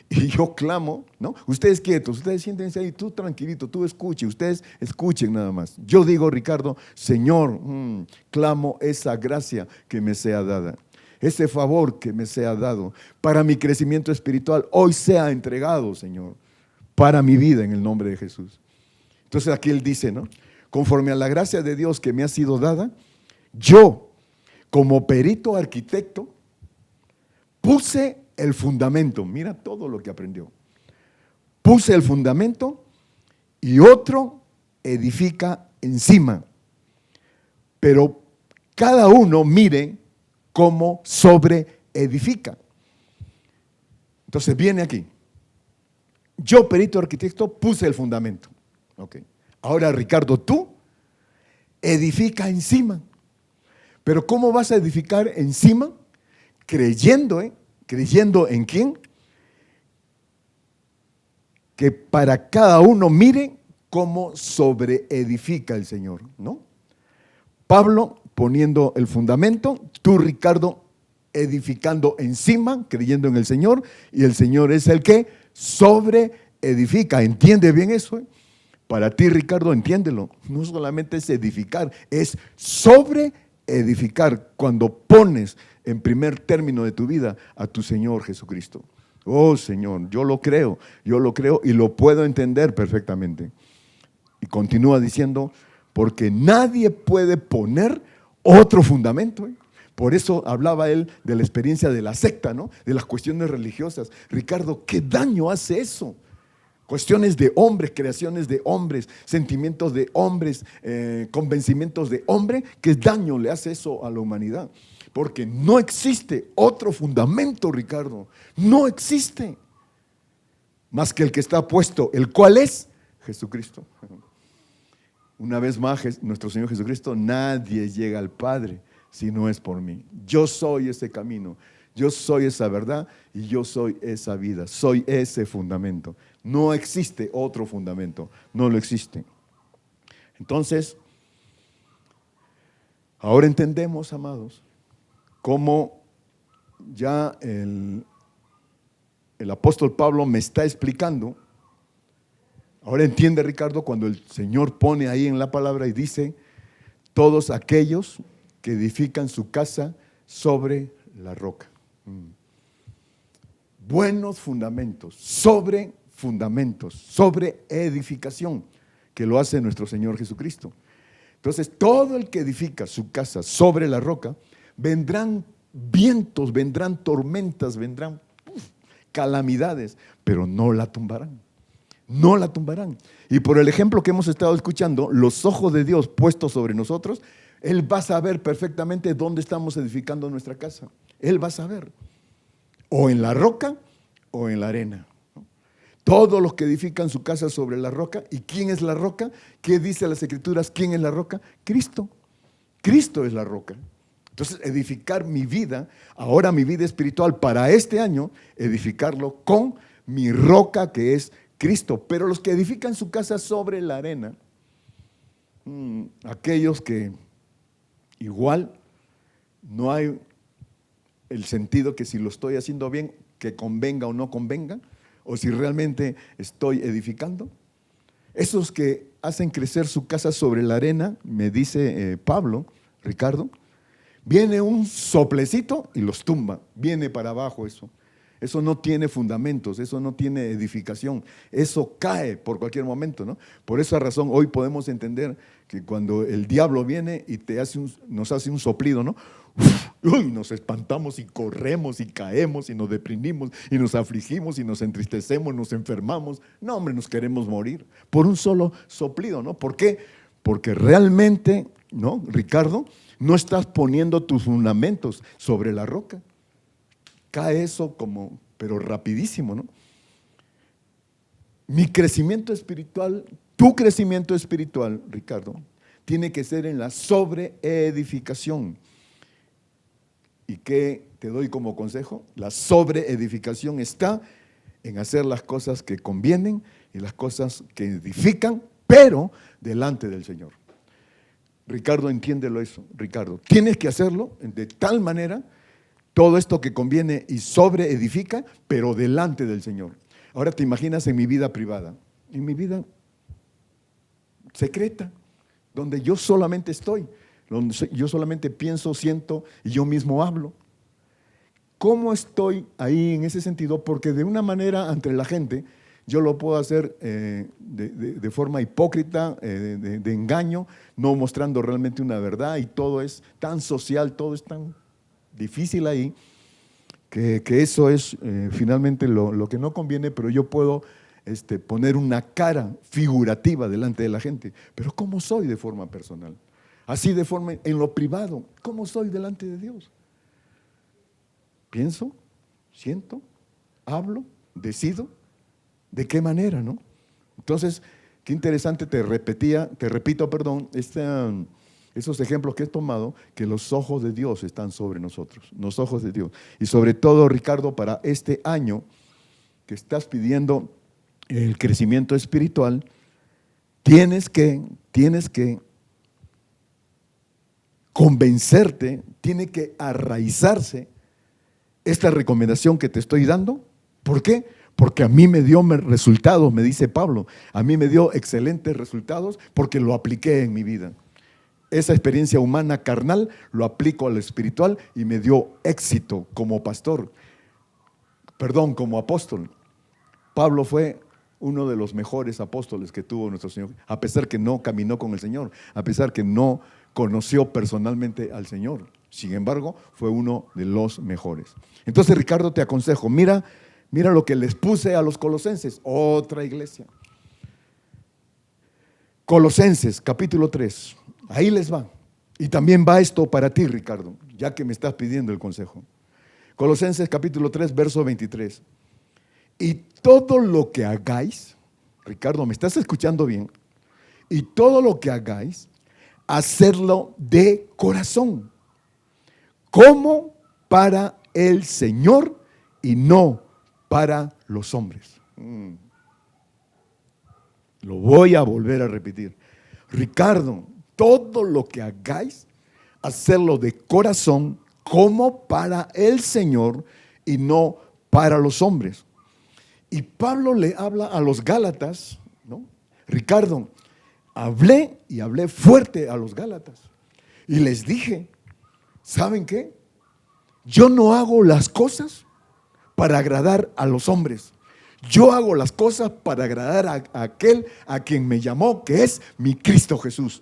y yo clamo, ¿no? Ustedes quietos, ustedes siéntense ahí, tú tranquilito, tú escuche, ustedes escuchen nada más. Yo digo, Ricardo, Señor, clamo esa gracia que me sea dada, ese favor que me sea dado para mi crecimiento espiritual, hoy sea entregado, Señor, para mi vida en el nombre de Jesús. Entonces aquí él dice, ¿no? Conforme a la gracia de Dios que me ha sido dada, yo, como perito arquitecto, puse el fundamento. Mira todo lo que aprendió. Puse el fundamento y otro edifica encima. Pero cada uno mire cómo sobre edifica. Entonces viene aquí. Yo, perito arquitecto, puse el fundamento. Okay. Ahora, Ricardo, tú edifica encima. Pero ¿cómo vas a edificar encima? Creyendo, ¿creyendo en quién? Que para cada uno mire cómo sobreedifica el Señor, ¿no? Pablo poniendo el fundamento, tú, Ricardo, edificando encima, creyendo en el Señor, y el Señor es el que sobreedifica. ¿Entiende bien eso? Para ti, Ricardo, entiéndelo. No solamente es edificar, es sobreedificar cuando pones en primer término de tu vida a tu Señor Jesucristo. Oh Señor, yo lo creo y lo puedo entender perfectamente. Y continúa diciendo, porque nadie puede poner otro fundamento. Por eso hablaba él de la experiencia de la secta, ¿no? De las cuestiones religiosas. Ricardo, ¿qué daño hace eso? Cuestiones de hombres, creaciones de hombres, sentimientos de hombres, convencimientos de hombre. ¿Qué daño le hace eso a la humanidad? Porque no existe otro fundamento, Ricardo. No existe más que el que está puesto, el cual es Jesucristo. Una vez más, nuestro Señor Jesucristo, nadie llega al Padre si no es por mí. Yo soy ese camino, yo soy esa verdad y yo soy esa vida, soy ese fundamento. No existe otro fundamento, no lo existe. Entonces, ahora entendemos, amados, cómo ya el apóstol Pablo me está explicando. Ahora entiende, Ricardo, cuando el Señor pone ahí en la palabra y dice, todos aquellos que edifican su casa sobre la roca. Buenos fundamentos, sobre edificación, que lo hace nuestro Señor Jesucristo. Entonces, todo el que edifica su casa sobre la roca, vendrán vientos, vendrán tormentas, vendrán calamidades, pero no la tumbarán. No la tumbarán. Y por el ejemplo que hemos estado escuchando, los ojos de Dios puestos sobre nosotros, Él va a saber perfectamente dónde estamos edificando nuestra casa. Él va a saber. O en la roca o en la arena. Todos los que edifican su casa sobre la roca. ¿Y quién es la roca? ¿Qué dice las Escrituras? ¿Quién es la roca? Cristo. Cristo es la roca. Entonces, edificar mi vida, ahora mi vida espiritual para este año, edificarlo con mi roca que es Cristo. Pero los que edifican su casa sobre la arena, aquellos que igual no hay el sentido que si lo estoy haciendo bien, que convenga o no convenga, o si realmente estoy edificando. Esos que hacen crecer su casa sobre la arena, me dice Pablo, Ricardo, viene un soplecito y los tumba, viene para abajo eso. Eso no tiene fundamentos, eso no tiene edificación, eso cae por cualquier momento, ¿no? Por esa razón hoy podemos entender que cuando el diablo viene y nos hace un soplido, ¿no? Nos espantamos y corremos y caemos y nos deprimimos y nos afligimos y nos entristecemos, nos enfermamos. No, hombre, nos queremos morir por un solo soplido, ¿no? ¿Por qué? Porque realmente ¿no, Ricardo? No estás poniendo tus fundamentos sobre la roca. Cae eso como, pero rapidísimo, ¿no? Mi crecimiento espiritual, tu crecimiento espiritual, Ricardo, tiene que ser en la sobreedificación. ¿Y qué te doy como consejo? La sobreedificación está en hacer las cosas que convienen y las cosas que edifican, pero delante del Señor. Ricardo, entiéndelo eso, Ricardo. Tienes que hacerlo de tal manera, todo esto que conviene y sobreedifica, pero delante del Señor. Ahora te imaginas en mi vida privada, en mi vida secreta, donde yo solamente estoy, donde yo solamente pienso, siento y yo mismo hablo. ¿Cómo estoy ahí en ese sentido? Porque de una manera ante la gente yo lo puedo hacer de forma hipócrita, de engaño, no mostrando realmente una verdad, y todo es tan social, todo es tan difícil ahí, que eso es finalmente lo que no conviene, pero yo puedo poner una cara figurativa delante de la gente. Pero ¿cómo soy de forma personal? Así de forma en lo privado, ¿cómo soy delante de Dios? Pienso, siento, hablo, decido. ¿De qué manera, no? Entonces, qué interesante, te repito, esos ejemplos que he tomado, que los ojos de Dios están sobre nosotros, los ojos de Dios. Y sobre todo, Ricardo, para este año que estás pidiendo el crecimiento espiritual, tienes que convencerte, tiene que arraizarse esta recomendación que te estoy dando. ¿Por qué? Porque a mí me dio resultados, me dice Pablo. A mí me dio excelentes resultados porque lo apliqué en mi vida. Esa experiencia humana carnal lo aplico a lo espiritual y me dio éxito como pastor. Como apóstol. Pablo fue uno de los mejores apóstoles que tuvo nuestro Señor, a pesar que no caminó con el Señor, a pesar que no conoció personalmente al Señor. Sin embargo, fue uno de los mejores. Entonces, Ricardo, te aconsejo, mira lo que les puse a los colosenses, otra iglesia. Colosenses, capítulo 3, ahí les va. Y también va esto para ti, Ricardo, ya que me estás pidiendo el consejo. Colosenses, capítulo 3, verso 23. Y todo lo que hagáis, Ricardo, ¿me estás escuchando bien? Y todo lo que hagáis, hacerlo de corazón, como para el Señor y no para los hombres. Lo voy a volver a repetir. Ricardo, todo lo que hagáis, hacerlo de corazón como para el Señor y no para los hombres. Y Pablo le habla a los Gálatas, ¿no? Ricardo, hablé fuerte a los Gálatas y les dije, ¿saben qué? Yo no hago las cosas para agradar a los hombres. Yo hago las cosas para agradar a aquel a quien me llamó, que es mi Cristo Jesús.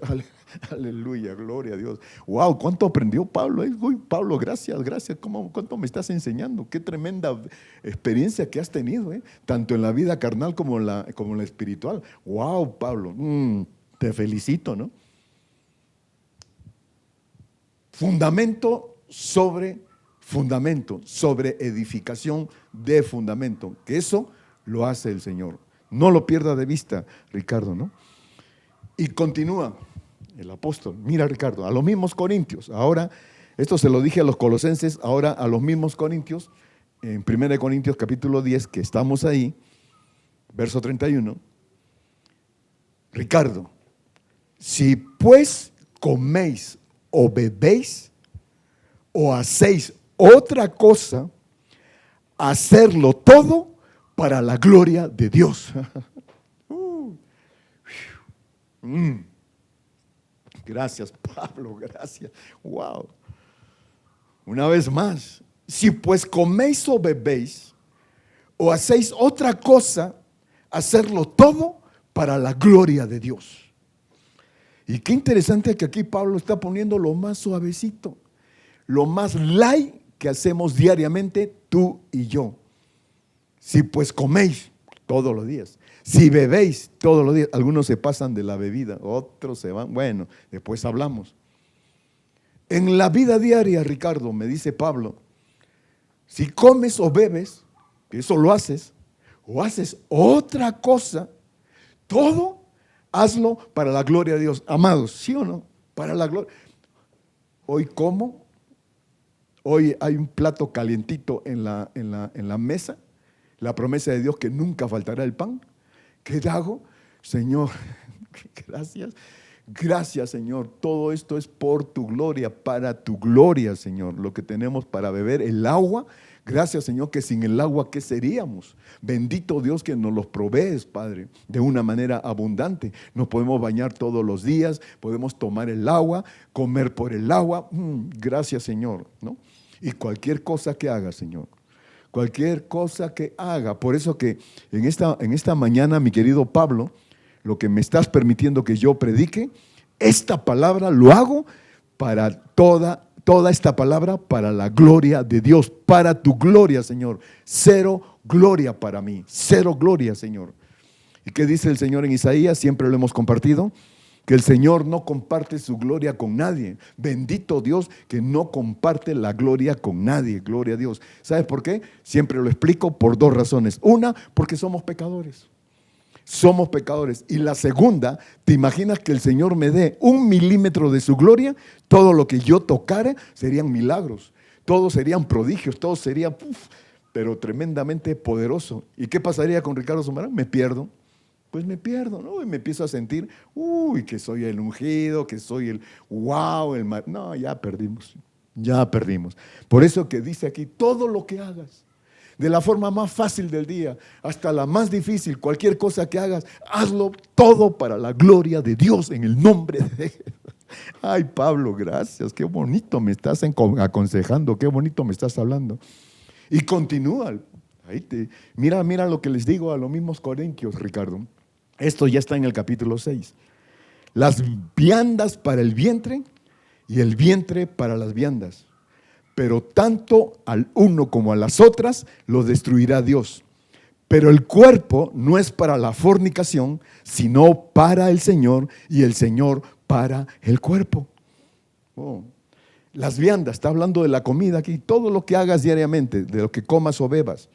Aleluya, gloria a Dios. Wow, ¿cuánto aprendió Pablo? Uy, Pablo, gracias. ¿Cuánto me estás enseñando? Qué tremenda experiencia que has tenido, tanto en la vida carnal como en la espiritual. Wow, Pablo, te felicito, ¿no? Fundamento sobre edificación de fundamento, que eso lo hace el Señor. No lo pierda de vista, Ricardo, ¿no? Y continúa el apóstol. Mira, Ricardo, a los mismos corintios, ahora, esto se lo dije a los colosenses, ahora a los mismos corintios, en 1 Corintios capítulo 10, que estamos ahí, verso 31. Ricardo, si pues coméis o bebéis o hacéis otra cosa, hacerlo todo para la gloria de Dios. Gracias, Pablo, gracias. Wow. Una vez más, si pues coméis o bebéis o hacéis otra cosa, hacerlo todo para la gloria de Dios. Y qué interesante que aquí Pablo está poniendo lo más suavecito, lo más light que hacemos diariamente tú y yo. Si pues coméis todos los días, Si bebéis todos los días, algunos se pasan de la bebida, otros se van, bueno, después hablamos. En la vida diaria, Ricardo, me dice Pablo, si comes o bebes, que eso lo haces, o haces otra cosa, todo hazlo para la gloria de Dios. Amados, ¿sí o no? Para la gloria. Hoy como, hoy hay un plato calientito en la mesa, la promesa de Dios que nunca faltará el pan. ¿Qué hago? Señor, gracias. Gracias, Señor. Todo esto es por tu gloria, para tu gloria, Señor. Lo que tenemos para beber, el agua. Gracias, Señor, que sin el agua, ¿qué seríamos? Bendito Dios que nos los provees, Padre, de una manera abundante. Nos podemos bañar todos los días, podemos tomar el agua, comer por el agua. Gracias, Señor, ¿no? Y cualquier cosa que haga, Señor. Cualquier cosa que haga. Por eso que en esta mañana, mi querido Pablo, lo que me estás permitiendo que yo predique, esta palabra lo hago para toda esta palabra para la gloria de Dios, para tu gloria, Señor. Cero gloria para mí, cero gloria, Señor. ¿Y qué dice el Señor en Isaías? Siempre lo hemos compartido, que el Señor no comparte su gloria con nadie. Bendito Dios que no comparte la gloria con nadie, gloria a Dios. ¿Sabes por qué? Siempre lo explico por dos razones. Una, porque somos pecadores. Somos pecadores. Y la segunda, ¿te imaginas que el Señor me dé 1 milímetro de su gloria? Todo lo que yo tocara serían milagros, todos serían prodigios, todo sería, pero tremendamente poderoso. ¿Y qué pasaría con Ricardo Sumarán? Me pierdo. Pues me pierdo, ¿no? Y me empiezo a sentir, que soy el ungido, que soy el wow, no, ya perdimos, ya perdimos. Por eso que dice aquí, todo lo que hagas, de la forma más fácil del día hasta la más difícil, cualquier cosa que hagas, hazlo todo para la gloria de Dios en el nombre de Jesús. Ay, Pablo, gracias, qué bonito me estás aconsejando, qué bonito me estás hablando. Y continúa, mira lo que les digo a los mismos corintios, Ricardo. Esto ya está en el capítulo 6. Las viandas para el vientre y el vientre para las viandas. Pero tanto al uno como a las otras lo destruirá Dios. Pero el cuerpo no es para la fornicación, sino para el Señor, y el Señor para el cuerpo. Las viandas, está hablando de la comida aquí, todo lo que hagas diariamente, de lo que comas o bebas.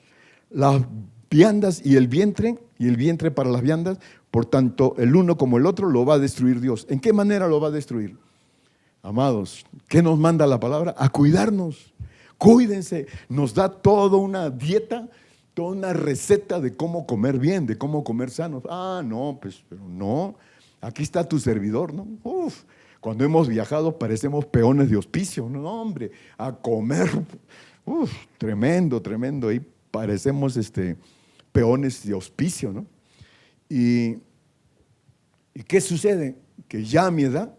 Las viandas y el vientre para las viandas, por tanto el uno como el otro lo va a destruir Dios. ¿En qué manera lo va a destruir? Amados, ¿qué nos manda la palabra? A cuidarnos. Cuídense, nos da toda una dieta, toda una receta de cómo comer bien, de cómo comer sanos. No, pues pero no, aquí está tu servidor, ¿no? Cuando hemos viajado parecemos peones de hospicio, no, hombre, a comer, tremendo, ahí parecemos peones de hospicio, ¿no? ¿Y qué sucede? Que ya a mi edad,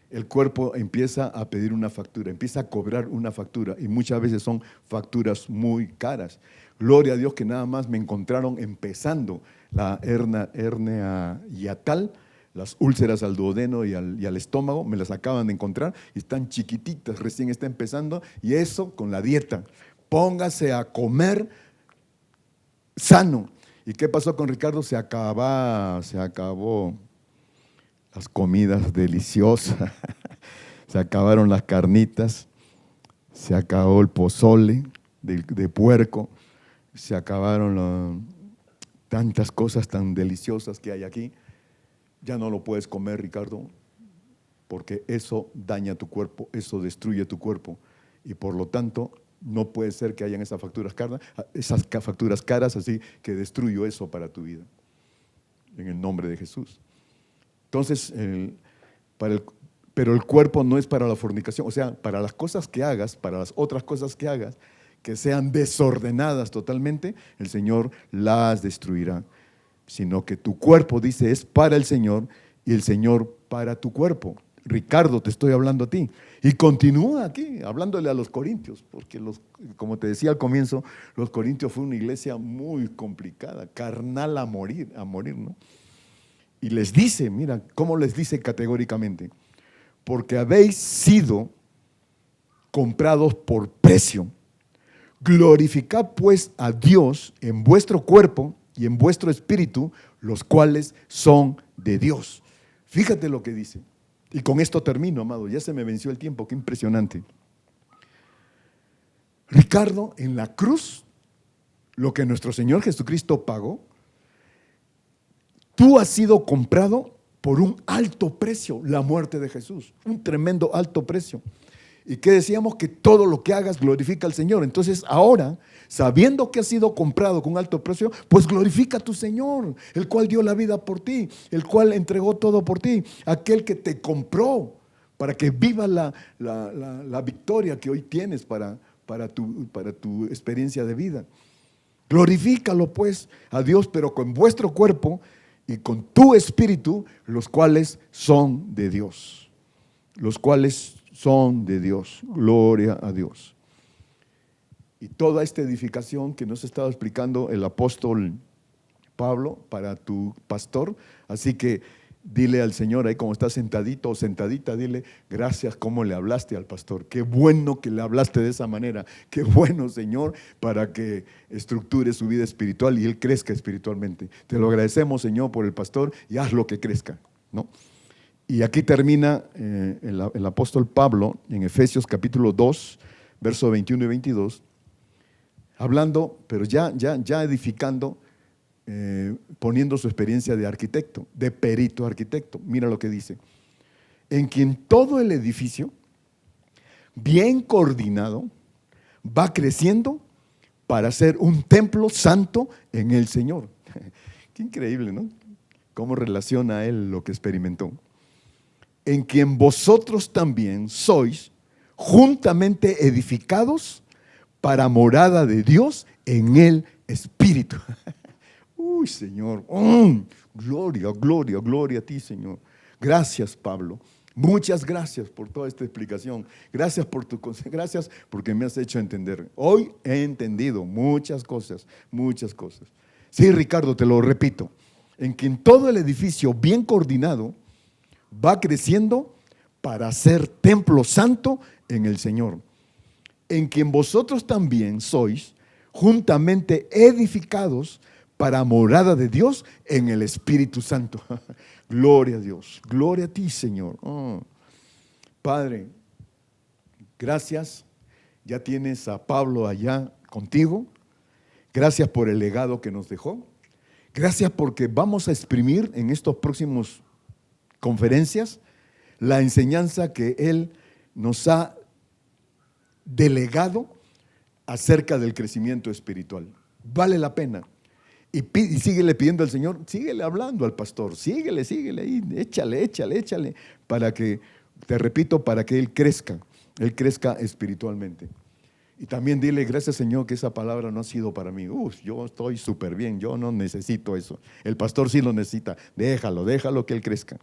el cuerpo empieza a pedir una factura, empieza a cobrar una factura, y muchas veces son facturas muy caras. Gloria a Dios que nada más me encontraron empezando la hernia hiatal, las úlceras al duodeno y al estómago, me las acaban de encontrar y están chiquititas, recién está empezando, y eso con la dieta. Póngase a comer sano. ¿Y qué pasó con Ricardo? Se acabó las comidas deliciosas, se acabaron las carnitas, se acabó el pozole de puerco, se acabaron tantas cosas tan deliciosas que hay aquí. Ya no lo puedes comer, Ricardo, porque eso daña tu cuerpo, eso destruye tu cuerpo, y por lo tanto no puede ser que hayan esas facturas caras, así que destruyo eso para tu vida, en el nombre de Jesús. Entonces, pero el cuerpo no es para la fornicación, o sea, para las cosas que hagas, para las otras cosas que hagas, que sean desordenadas totalmente, el Señor las destruirá. Sino que tu cuerpo, dice, es para el Señor, y el Señor para tu cuerpo. Ricardo, te estoy hablando a ti. Y continúa aquí, hablándole a los corintios, porque como te decía al comienzo, los corintios fue una iglesia muy complicada, carnal a morir, ¿no? Y les dice, mira, ¿cómo les dice categóricamente? Porque habéis sido comprados por precio. Glorificad pues a Dios en vuestro cuerpo y en vuestro espíritu, los cuales son de Dios. Fíjate lo que dice. Y con esto termino, amado. Ya se me venció el tiempo, qué impresionante. Ricardo, en la cruz, lo que nuestro Señor Jesucristo pagó, tú has sido comprado por un alto precio, la muerte de Jesús, un tremendo alto precio. Y que decíamos que todo lo que hagas glorifica al Señor. Entonces ahora, sabiendo que has sido comprado con alto precio, pues glorifica a tu Señor, el cual dio la vida por ti, el cual entregó todo por ti, aquel que te compró para que viva la victoria que hoy tienes para tu experiencia de vida. Glorifícalo pues a Dios, pero con vuestro cuerpo y con tu espíritu, los cuales son de Dios. Los cuales son de Dios. Gloria a Dios. Y toda esta edificación que nos ha estado explicando el apóstol Pablo para tu pastor, así que dile al Señor ahí como está sentadito o sentadita, dile gracias como le hablaste al pastor, qué bueno que le hablaste de esa manera, qué bueno Señor para que estructure su vida espiritual y él crezca espiritualmente. Te lo agradecemos Señor por el pastor y hazlo que crezca, ¿no? Y aquí termina el apóstol Pablo en Efesios capítulo 2, versos 21 y 22, hablando, pero ya edificando, poniendo su experiencia de arquitecto, de perito arquitecto. Mira lo que dice: en quien todo el edificio, bien coordinado, va creciendo para ser un templo santo en el Señor. Qué increíble, ¿no? Cómo relaciona él lo que experimentó. En quien vosotros también sois juntamente edificados para morada de Dios en el Espíritu. Uy, Señor, gloria, gloria, gloria a ti, Señor. Gracias, Pablo. Muchas gracias por toda esta explicación. Gracias por tu consejo. Gracias porque me has hecho entender. Hoy he entendido muchas cosas, muchas cosas. Sí, Ricardo, te lo repito. En quien todo el edificio bien coordinado va creciendo para ser templo santo en el Señor. En quien vosotros también sois juntamente edificados para morada de Dios en el Espíritu Santo. Gloria a Dios, gloria a ti, Señor. Padre, gracias. Ya tienes a Pablo allá contigo. Gracias por el legado que nos dejó. Gracias porque vamos a exprimir en estos próximos conferencias la enseñanza que él nos ha delegado acerca del crecimiento espiritual. Vale la pena. Y síguele pidiendo al Señor, síguele hablando al pastor, síguele ahí, échale, para que, te repito, para que él crezca espiritualmente. Y también dile, gracias Señor que esa palabra no ha sido para mí. Yo estoy súper bien, yo no necesito eso. El pastor sí lo necesita, déjalo que él crezca.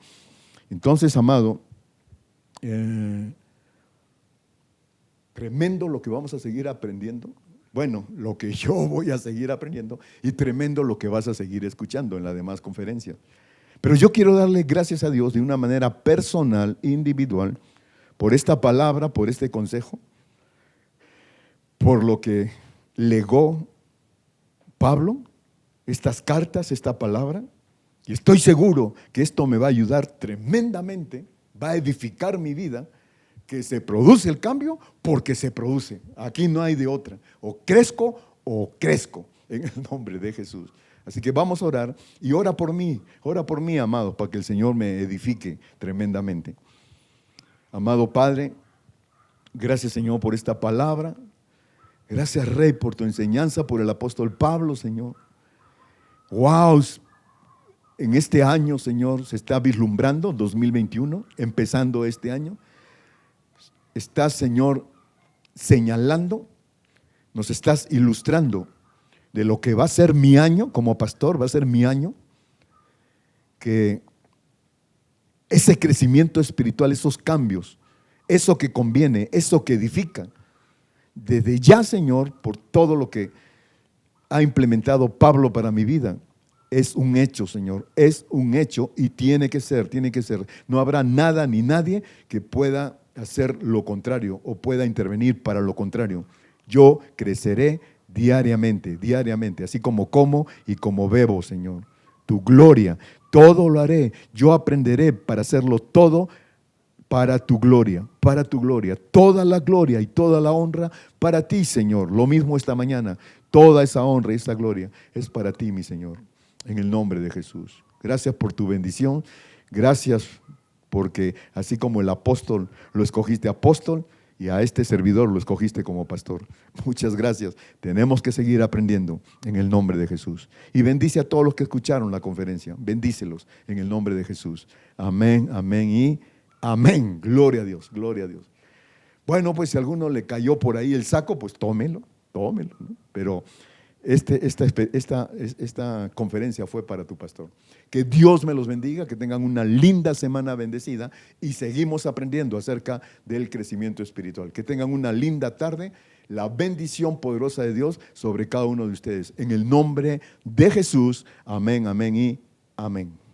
Entonces, amado, tremendo lo que vamos a seguir aprendiendo. Bueno, lo que yo voy a seguir aprendiendo y tremendo lo que vas a seguir escuchando en las demás conferencias. Pero yo quiero darle gracias a Dios de una manera personal, individual, por esta palabra, por este consejo, por lo que legó Pablo, estas cartas, esta palabra. Y estoy seguro que esto me va a ayudar tremendamente, va a edificar mi vida, que se produce el cambio porque se produce. Aquí no hay de otra. O crezco en el nombre de Jesús. Así que vamos a orar y ora por mí, amado, para que el Señor me edifique tremendamente. Amado Padre, gracias Señor por esta palabra. Gracias Rey por tu enseñanza, por el apóstol Pablo, Señor. Wow, en este año, Señor, se está vislumbrando 2021, empezando este año. Estás, Señor, señalando, nos estás ilustrando de lo que va a ser mi año como pastor, va a ser mi año, que ese crecimiento espiritual, esos cambios, eso que conviene, eso que edifica, desde ya, Señor, por todo lo que ha implementado Pablo para mi vida, es un hecho, Señor, es un hecho y tiene que ser. No habrá nada ni nadie que pueda hacer lo contrario o pueda intervenir para lo contrario. Yo creceré diariamente, así como y como bebo, Señor, tu gloria. Todo lo haré, yo aprenderé para hacerlo todo para tu gloria, para tu gloria. Toda la gloria y toda la honra para ti, Señor. Lo mismo esta mañana, toda esa honra y esa gloria es para ti, mi Señor, en el nombre de Jesús. Gracias por tu bendición, gracias porque así como el apóstol lo escogiste apóstol, y a este servidor lo escogiste como pastor. Muchas gracias. Tenemos que seguir aprendiendo en el nombre de Jesús. Y bendice a todos los que escucharon la conferencia. Bendícelos en el nombre de Jesús. Amén, amén y amén. Gloria a Dios, gloria a Dios. Bueno, pues si a alguno le cayó por ahí el saco, pues tómelo, ¿no? Pero esta conferencia fue para tu pastor. Que Dios me los bendiga, que tengan una linda semana bendecida y seguimos aprendiendo acerca del crecimiento espiritual. Que tengan una linda tarde, la bendición poderosa de Dios sobre cada uno de ustedes. En el nombre de Jesús, amén, amén y amén.